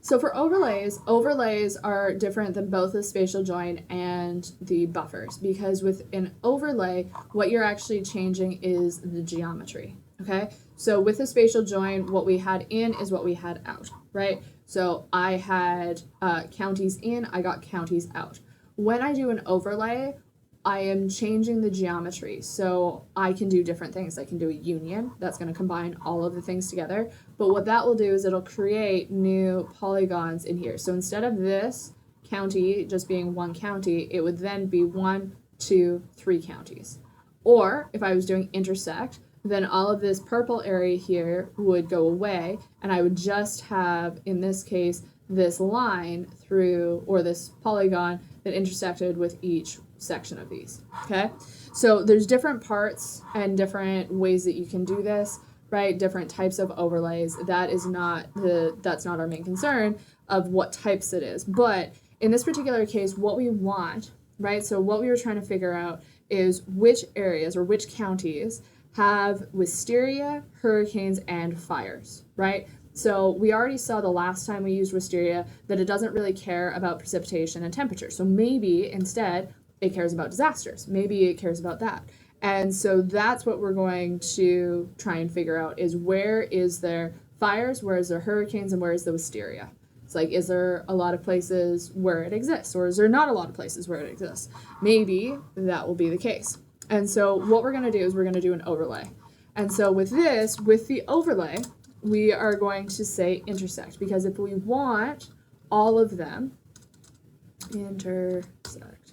So for overlays, overlays are different than both the spatial join and the buffers, because with an overlay, what you're actually changing is the geometry, okay? So with the spatial join, what we had in is what we had out, right? So I had counties in, I got counties out. When I do an overlay, I am changing the geometry. So I can do different things. I can do a union that's going to combine all of the things together. But what that will do is it'll create new polygons in here. So instead of this county just being one county, it would then be 1, 2, 3 counties. Or if I was doing intersect, then all of this purple area here would go away, and I would just have, in this case, this line through, or this polygon that intersected with each section of these, okay? So there's different parts and different ways that you can do this, right? Different types of overlays. That's not our main concern of what types it is. But in this particular case, what we want, right? So what we were trying to figure out is which areas or which counties have wisteria, hurricanes, and fires, right? So we already saw the last time we used wisteria that it doesn't really care about precipitation and temperature. So maybe instead it cares about disasters. Maybe it cares about that. And so that's what we're going to try and figure out is where is there fires, where is there hurricanes, and where is the wisteria? It's like, is there a lot of places where it exists, or is there not a lot of places where it exists? Maybe that will be the case. And so what we're going to do is we're going to do an overlay. And so with this, with the overlay, we are going to say intersect, because if we want all of them, intersect,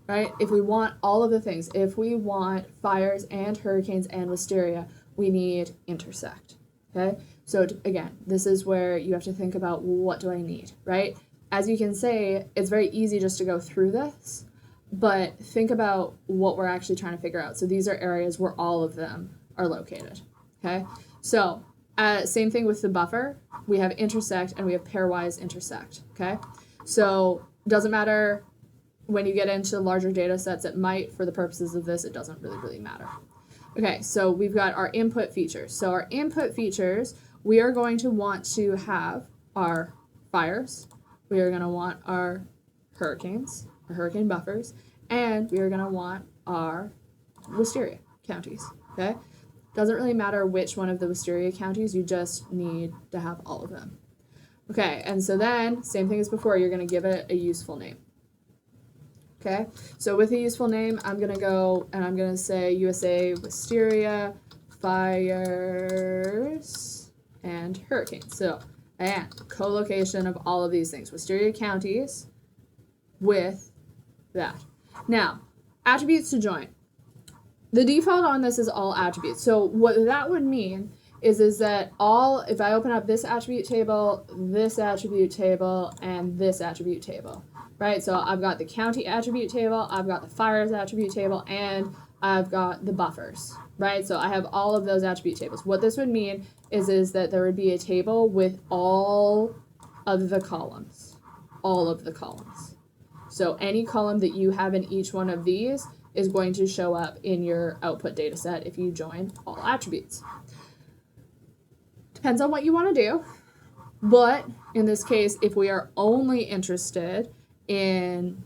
right? If we want all of the things, if we want fires and hurricanes and wisteria, we need intersect, okay? So again, this is where you have to think about, what do I need, right? As you can say, it's very easy just to go through this, but think about what we're actually trying to figure out. So these are areas where all of them are located, okay? So same thing with the buffer. We have intersect and we have pairwise intersect, okay? So doesn't matter when you get into larger data sets. It might, for the purposes of this, it doesn't really matter. Okay, so we've got our input features. So our input features, we are going to want to have our fires, we are going to want our hurricanes, our hurricane buffers, and we are going to want our wisteria counties, okay? Doesn't really matter which one of the wisteria counties, you just need to have all of them. Okay, and so then, same thing as before, you're going to give it a useful name. Okay, so with a useful name, I'm going to go and I'm going to say USA wisteria, fires, and hurricanes. So, and co-location of all of these things, wisteria counties with that. Now, attributes to join. The default on this is all attributes. So what that would mean is that if I open up this attribute table, and this attribute table, right? So I've got the county attribute table, I've got the fires attribute table, and I've got the buffers, right? So I have all of those attribute tables. What this would mean is that there would be a table with all of the columns, So any column that you have in each one of these is going to show up in your output data set if you join all attributes. Depends on what you want to do, but in this case, if we are only interested in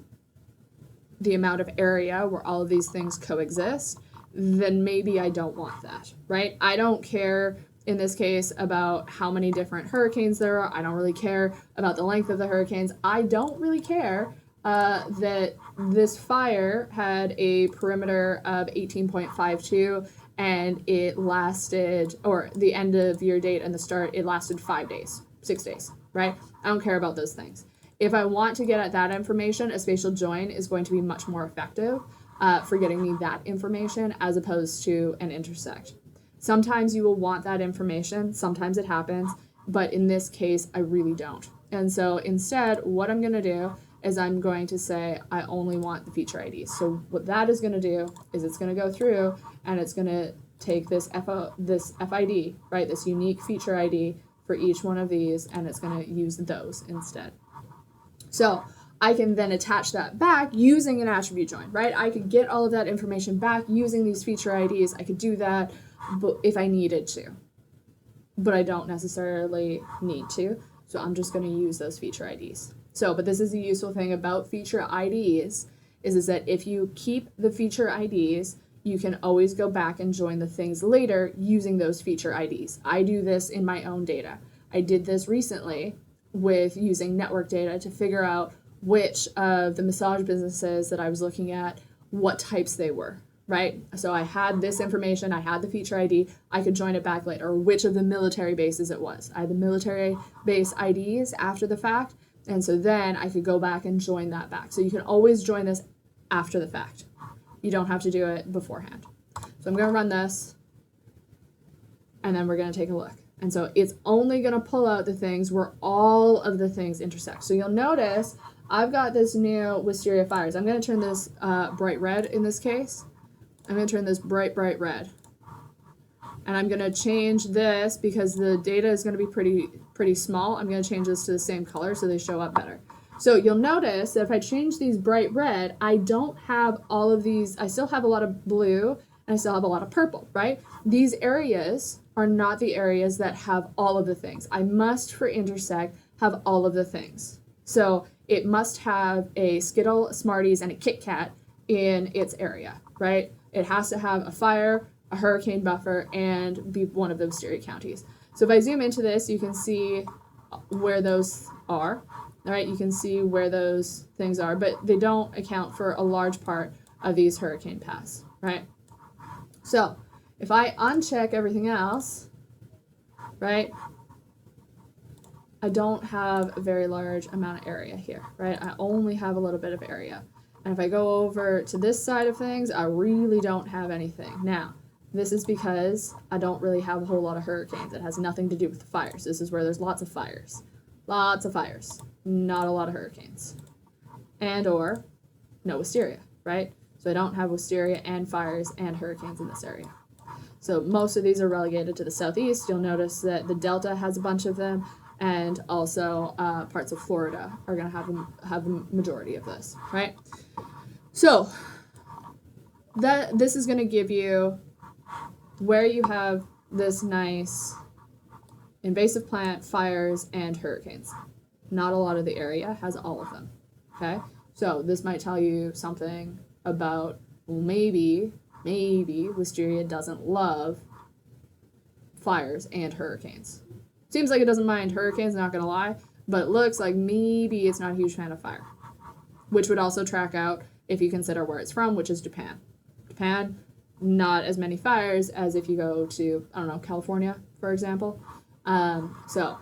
the amount of area where all of these things coexist, then maybe I don't want that, right? I don't care in this case about how many different hurricanes there are. I don't really care about the length of the hurricanes. I don't really care that this fire had a perimeter of 18.52 and it lasted, or the end of year date and the start, it lasted 5 days, 6 days, right? I don't care about those things. If I want to get at that information, a spatial join is going to be much more effective for getting me that information as opposed to an intersect. Sometimes you will want that information, sometimes it happens, but in this case, I really don't. And so instead, what I'm gonna do is I'm going to say I only want the feature IDs. So what that is gonna do is it's gonna go through and it's gonna take this FID, right, this unique feature ID for each one of these, and it's gonna use those instead. So I can then attach that back using an attribute join, right? I could get all of that information back using these feature IDs. I could do that if I needed to, but I don't necessarily need to. So I'm just going to use those feature IDs. So, but this is the useful thing about feature IDs is that if you keep the feature IDs, you can always go back and join the things later using those feature IDs. I do this in my own data. I did this recently with using network data to figure out which of the massage businesses that I was looking at, what types they were, right? So I had this information, I had the feature ID, I could join it back later, or which of the military bases it was. I had the military base IDs after the fact, and so then I could go back and join that back. So you can always join this after the fact. You don't have to do it beforehand. So I'm going to run this, and then we're going to take a look. And so it's only going to pull out the things where all of the things intersect. So you'll notice I've got this new wisteria fires. I'm going to turn this bright red in this case. I'm going to turn this bright red. And I'm going to change this because the data is going to be pretty small. I'm going to change this to the same color so they show up better. So you'll notice that if I change these bright red, I don't have all of these. I still have a lot of blue and I still have a lot of purple, right? These areas are not the areas that have all of the things. I must, for Intersect, have all of the things. So it must have a Skittle, a Smarties, and a Kit Kat in its area, right? It has to have a fire, a hurricane buffer, and be one of the wisteria counties. So if I zoom into this, you can see where those are. All right, you can see where those things are, but they don't account for a large part of these hurricane paths, right? So if I uncheck everything else, right, I don't have a very large amount of area here, right? I only have a little bit of area. And if I go over to this side of things, I really don't have anything. Now, this is because I don't really have a whole lot of hurricanes. It has nothing to do with the fires. This is where there's lots of fires. Lots of fires. Not a lot of hurricanes. And or no wisteria, right? So I don't have wisteria and fires and hurricanes in this area. So most of these are relegated to the southeast. You'll notice that the Delta has a bunch of them, and also parts of Florida are going to have the majority of this, right? So this is going to give you where you have this nice invasive plant, fires, and hurricanes. Not a lot of the area has all of them, okay? So this might tell you something about, well, maybe wisteria doesn't love fires and hurricanes. Seems like it doesn't mind hurricanes, not gonna lie, but it looks like maybe it's not a huge fan of fire, which would also track out if you consider where it's from, which is Japan. Japan, not as many fires as if you go to, I don't know, California, for example. So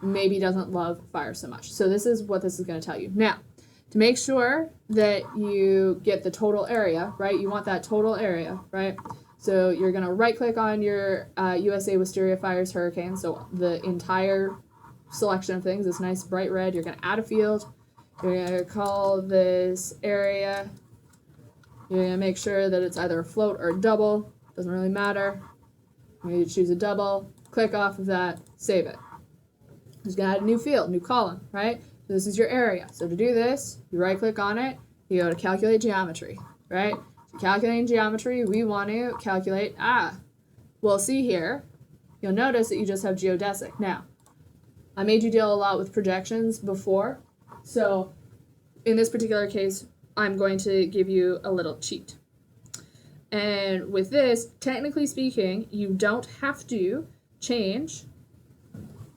maybe doesn't love fire so much. So this is what this is going to tell you. Now, to make sure that you get the total area, right? You want that total area, right? So you're going to right click on your USA Wisteria Fires Hurricane. So the entire selection of things, this nice bright red, you're going to add a field. You're going to call this area. You're going to make sure that it's either a float or a double. Doesn't really matter. You're going to choose a double. Click off of that, save it. Just gonna add a new field, new column, right? So this is your area. So to do this, you right click on it, you go to calculate geometry, right? So calculating geometry, we want to calculate, well, see here, you'll notice that you just have geodesic. Now, I made you deal a lot with projections before, so in this particular case, I'm going to give you a little cheat. And with this, technically speaking, you don't have to change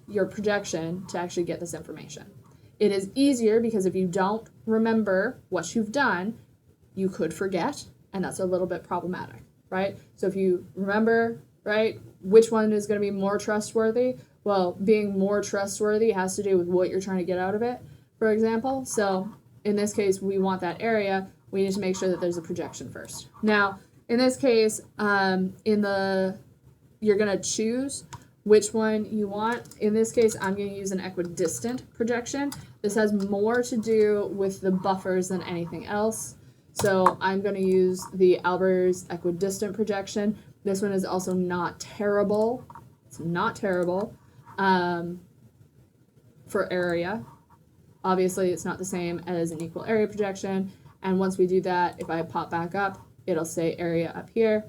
your projection to actually get this information. It is easier because if you don't remember what you've done, you could forget, and that's a little bit problematic, right? So if you remember, right, which one is going to be more trustworthy, well, being more trustworthy has to do with what you're trying to get out of it, for example. So in this case, we want that area. We need to make sure that there's a projection first. Now, in this case, you're going to choose which one you want. In this case, I'm going to use an equidistant projection. This has more to do with the buffers than anything else. So I'm going to use the Albers equidistant projection. This one is also not terrible. It's not terrible for area. Obviously, it's not the same as an equal area projection. And once we do that, if I pop back up, it'll say area up here.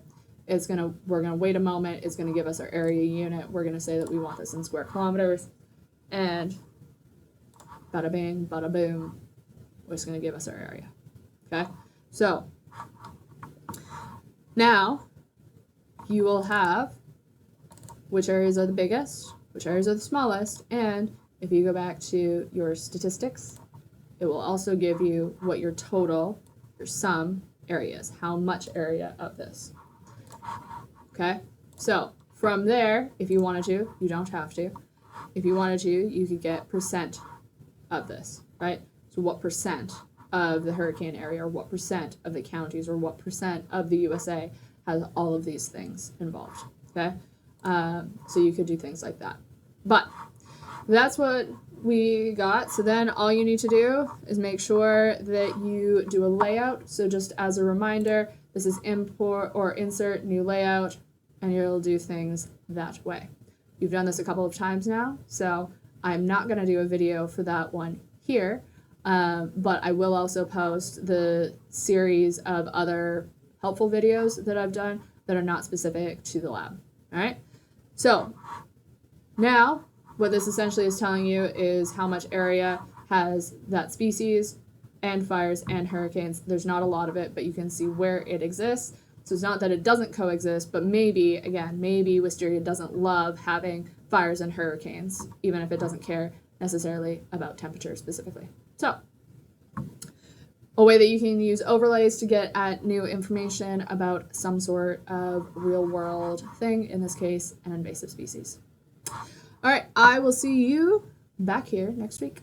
We're gonna wait a moment. It's gonna give us our area unit. We're gonna say that we want this in square kilometers, and bada bing, bada boom, it's going to give us our area. Okay, so now you will have which areas are the biggest, which areas are the smallest, and if you go back to your statistics, it will also give you what your total, your sum area is, how much area of this. Okay, so from there, if you wanted to, you don't have to. If you wanted to, you could get percent of this, right? So what percent of the hurricane area, or what percent of the counties, or what percent of the USA has all of these things involved, okay? So you could do things like that. But that's what we got. So then all you need to do is make sure that you do a layout. So just as a reminder, this is import or insert new layout, and you'll do things that way. You've done this a couple of times now, so I'm not going to do a video for that one here, but I will also post the series of other helpful videos that I've done that are not specific to the lab. All right? So now what this essentially is telling you is how much area has that species and fires and hurricanes. There's not a lot of it, but you can see where it exists. So it's not that it doesn't coexist, but maybe, again, maybe wisteria doesn't love having fires and hurricanes, even if it doesn't care necessarily about temperature specifically. So a way that you can use overlays to get at new information about some sort of real world thing, in this case, an invasive species. All right, I will see you back here next week.